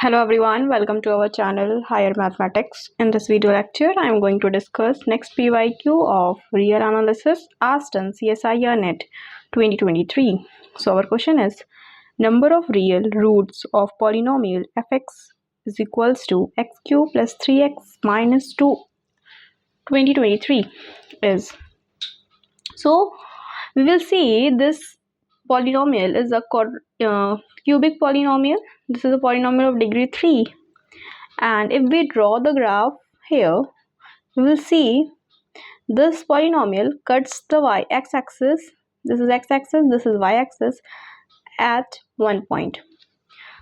Hello everyone, welcome to our channel Higher Mathematics. In this video lecture, I am going to discuss next PYQ of real analysis asked in csirnet 2023. So our question is, number of real roots of polynomial fx is equals to x cube plus 3x minus 2 2023 is. So we will see this polynomial is a cubic polynomial. This is a polynomial of degree 3, and if we draw the graph here, we will see this polynomial cuts the x-axis. This is x-axis, this is y-axis at one point.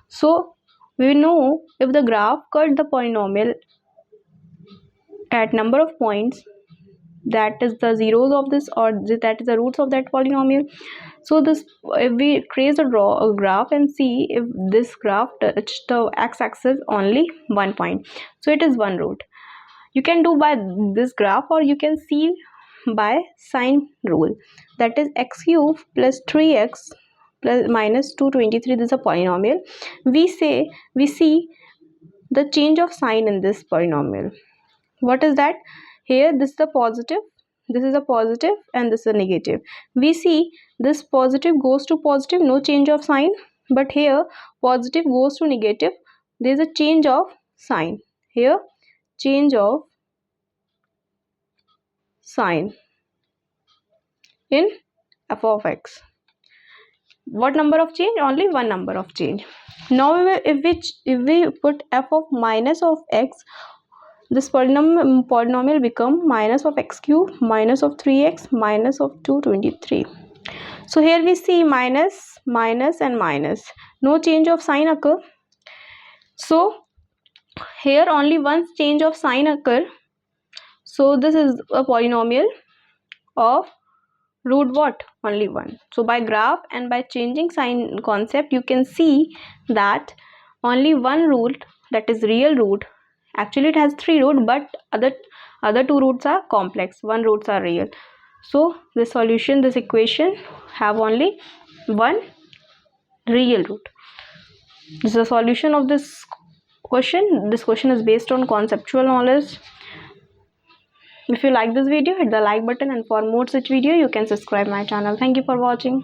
So we know if the graph cut the polynomial at number of points, that is the zeros of this, or that is the roots of that polynomial. So this, if we draw a graph and see if this graph touched the x-axis only one point, so it is one root. You can do by this graph, or you can see by sign rule, that is x cube plus 3x plus minus 223. This is a polynomial. We see the change of sign in this polynomial. What is that? Here this is a positive, this is a positive, and this is a negative. We see this positive goes to positive, no change of sign, but here positive goes to negative, there is a change of sign. Here change of sign in f of x. What number of change? Only one number of change. Now if we put f of minus of x, this polynomial become minus of x cube minus of 3x minus of 223. So here we see minus, minus, and minus, no change of sign occur. So here only one change of sign occur. So this is a polynomial of root what? Only one. So by graph and by changing sign concept, you can see that only one root, that is real root. Actually it has three roots, but other two roots are complex, one roots are real. So the solution, this equation have only one real root. This is the solution of this question. This question is based on conceptual knowledge. If you like this video, hit the like button, and for more such video you can subscribe my channel. Thank you for watching.